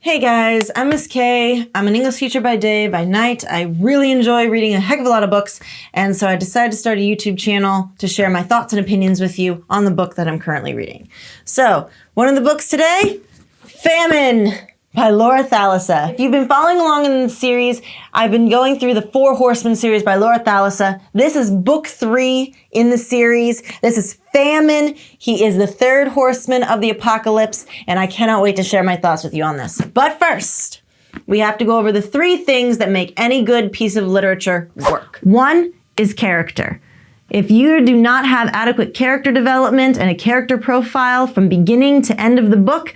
Hey guys, I'm Miss K. I'm an English teacher by day, by night. I really enjoy reading a heck of a lot of books, and so I decided to start a YouTube channel to share my thoughts and opinions with you on the book that I'm currently reading. So, one of the books today, Famine by Laura Thalassa. If you've been following along in the series, I've been going through the Four Horsemen series by Laura Thalassa. This is book 3 in the series. This is Famine. He is the third horseman of the apocalypse, and I cannot wait to share my thoughts with you on this. But first, we have to go over the 3 things that make any good piece of literature work. One is character. If you do not have adequate character development and a character profile from beginning to end of the book,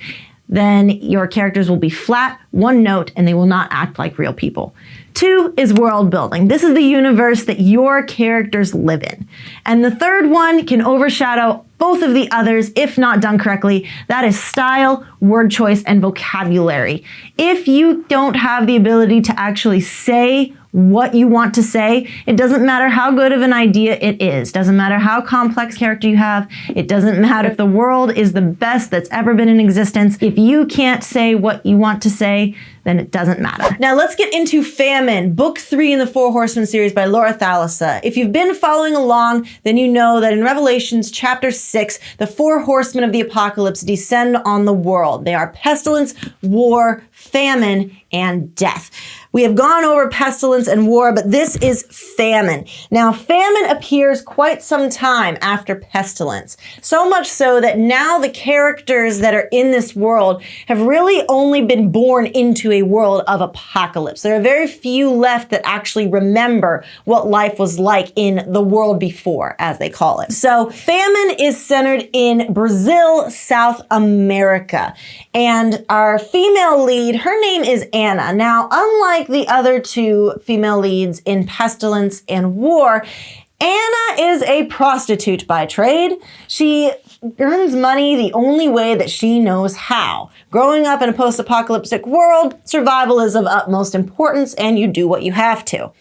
then your characters will be flat, one note, and they will not act like real people. 2 is world building. This is the universe that your characters live in. And the third one can overshadow both of the others if not done correctly. That is style, word choice, and vocabulary. If you don't have the ability to actually say what you want to say, it doesn't matter how good of an idea it is. Doesn't matter how complex character you have. It doesn't matter if the world is the best that's ever been in existence. If you can't say what you want to say, then it doesn't matter. Now let's get into Famine, book 3 in the Four Horsemen series by Laura Thalassa. If you've been following along, then you know that in Revelations chapter 6, the 4 horsemen of the apocalypse descend on the world. They are pestilence, war, famine, and death. We have gone over pestilence and war, but this is famine. Now, famine appears quite some time after pestilence. So much so that now the characters that are in this world have really only been born into a world of apocalypse. There are very few left that actually remember what life was like in the world before, as they call it. So famine is centered in Brazil, South America. And our female lead, her name is Anna. Now, unlike the other 2 female leads in pestilence and war, Anna is a prostitute by trade. She earns money the only way that she knows how. Growing up in a post-apocalyptic world, survival is of utmost importance, and you do what you have to.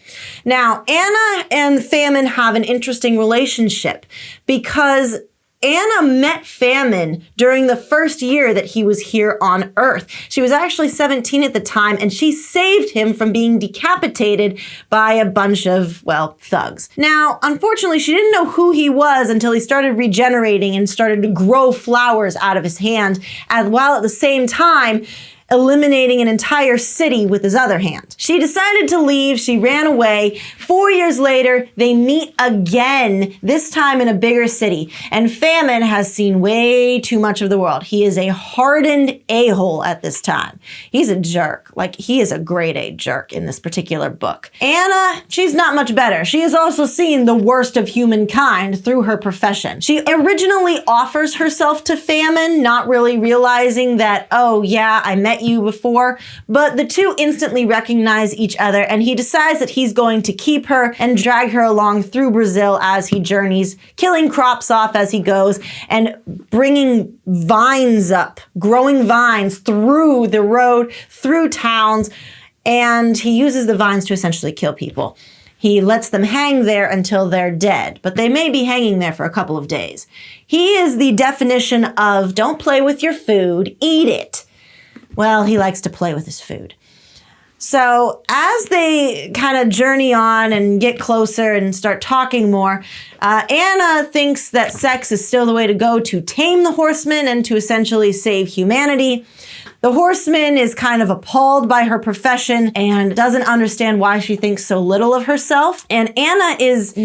Now, Anna and Famine have an interesting relationship because Anna met Famine during the first year that he was here on Earth. She was actually 17 at the time, and she saved him from being decapitated by a bunch of, well, thugs. Now, unfortunately, she didn't know who he was until he started regenerating and started to grow flowers out of his hand, while at the same time eliminating an entire city with his other hand. She decided to leave. She ran away. 4 years later, they meet again, this time in a bigger city. And Famine has seen way too much of the world. He is a hardened a-hole at this time. He's a jerk. Like, he is a grade A jerk in this particular book. Anna, she's not much better. She has also seen the worst of humankind through her profession. She originally offers herself to Famine, not really realizing that, oh yeah, I met you before, but the 2 instantly recognize each other, and he decides that he's going to keep her and drag her along through Brazil as he journeys, killing crops off as he goes, and bringing vines up, growing vines through the road, through towns, and he uses the vines to essentially kill people. He lets them hang there until they're dead, but they may be hanging there for a couple of days. He is the definition of don't play with your food, eat it. Well, he likes to play with his food. So as they kind of journey on and get closer and start talking more, Anna thinks that sex is still the way to go to tame the horseman and to essentially save humanity. The horseman is kind of appalled by her profession and doesn't understand why she thinks so little of herself. And Anna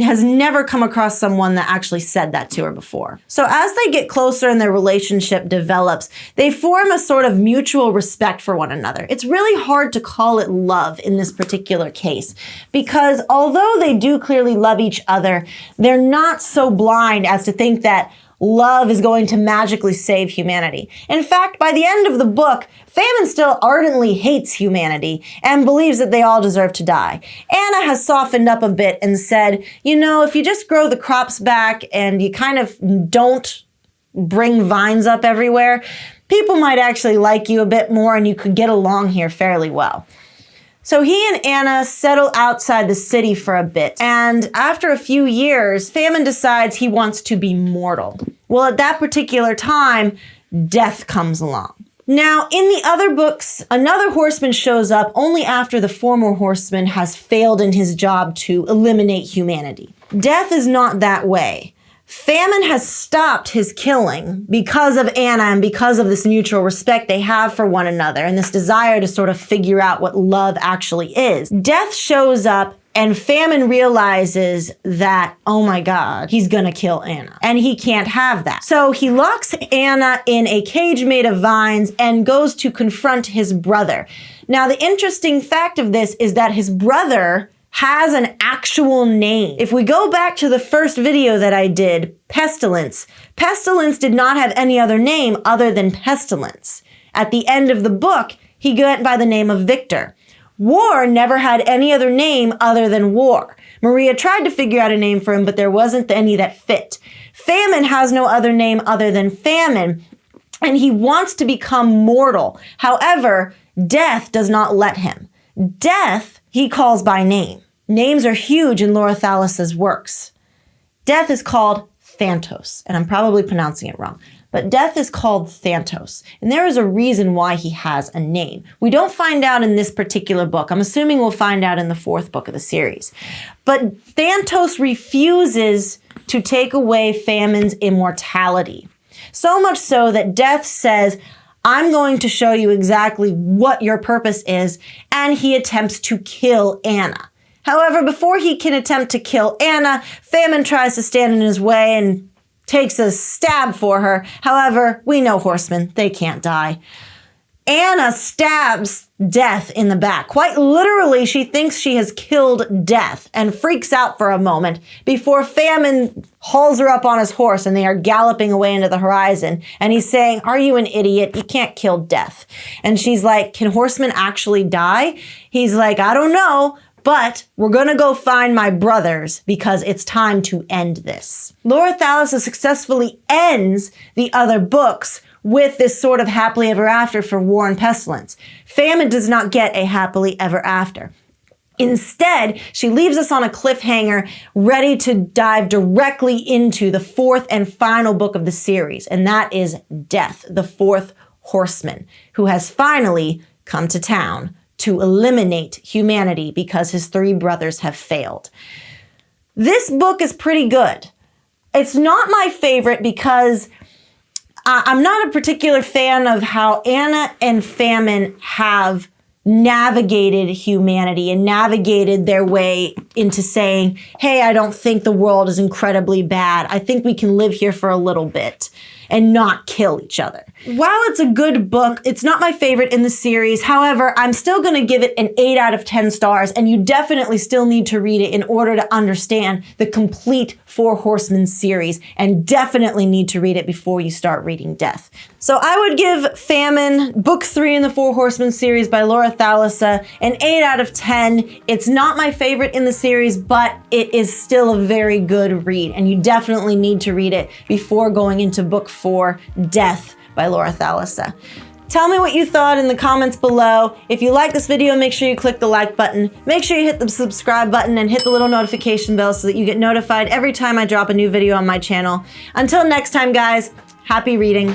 has never come across someone that actually said that to her before. So as they get closer and their relationship develops, they form a sort of mutual respect for one another. It's really hard to call it love in this particular case because although they do clearly love each other, they're not so blind as to think that love is going to magically save humanity. In fact, by the end of the book, Famine still ardently hates humanity and believes that they all deserve to die. Anna has softened up a bit and said, you know, if you just grow the crops back and you kind of don't bring vines up everywhere, people might actually like you a bit more and you could get along here fairly well. So he and Anna settle outside the city for a bit, and after a few years, Famine decides he wants to be mortal. Well, at that particular time, death comes along. Now, in the other books, another horseman shows up only after the former horseman has failed in his job to eliminate humanity. Death is not that way. Famine has stopped his killing because of Anna and because of this mutual respect they have for one another and this desire to sort of figure out what love actually is. Death shows up and Famine realizes that, oh my God, he's gonna kill Anna. And he can't have that. So he locks Anna in a cage made of vines and goes to confront his brother. Now, the interesting fact of this is that his brother has an actual name. If we go back to the first video that I did, Pestilence, Pestilence did not have any other name other than Pestilence. At the end of the book, he went by the name of Victor. War never had any other name other than War. Maria tried to figure out a name for him, but there wasn't any that fit. Famine has no other name other than Famine, and he wants to become mortal. However, Death does not let him. Death, he calls by name. Names are huge in Laura Thalassa's works. Death is called Thantos, and I'm probably pronouncing it wrong. But Death is called Thantos, and there is a reason why he has a name. We don't find out in this particular book. I'm assuming we'll find out in the 4th book of the series. But Thantos refuses to take away Famine's immortality. So much so that Death says, I'm going to show you exactly what your purpose is, and he attempts to kill Anna. However, before he can attempt to kill Anna, Famine tries to stand in his way and takes a stab for her. However, we know horsemen, they can't die. Anna stabs Death in the back. Quite literally, she thinks she has killed Death and freaks out for a moment before Famine hauls her up on his horse and they are galloping away into the horizon. And he's saying, are you an idiot? You can't kill Death. And she's like, can horsemen actually die? He's like, I don't know. But we're gonna go find my brothers because it's time to end this. Laura Thalassa successfully ends the other books with this sort of happily ever after for War and Pestilence. Famine does not get a happily ever after. Instead, she leaves us on a cliffhanger, ready to dive directly into the 4th and final book of the series, and that is Death, the 4th horseman, who has finally come to town to eliminate humanity because his 3 brothers have failed. This book is pretty good. It's not my favorite because I'm not a particular fan of how Anna and Famine have navigated humanity and navigated their way into saying, hey, I don't think the world is incredibly bad. I think we can live here for a little bit and not kill each other. While it's a good book, it's not my favorite in the series. However, I'm still gonna give it an 8 out of 10 stars, and you definitely still need to read it in order to understand the complete Four Horsemen series, and definitely need to read it before you start reading Death. So I would give Famine, book 3 in the Four Horsemen series by Laura Thalassa, an 8 out of 10. It's not my favorite in the series, but it is still a very good read, and you definitely need to read it before going into book 4, Death by Laura Thalassa. Tell me what you thought in the comments below. If you like this video, make sure you click the like button. Make sure you hit the subscribe button and hit the little notification bell so that you get notified every time I drop a new video on my channel. Until next time, guys, happy reading.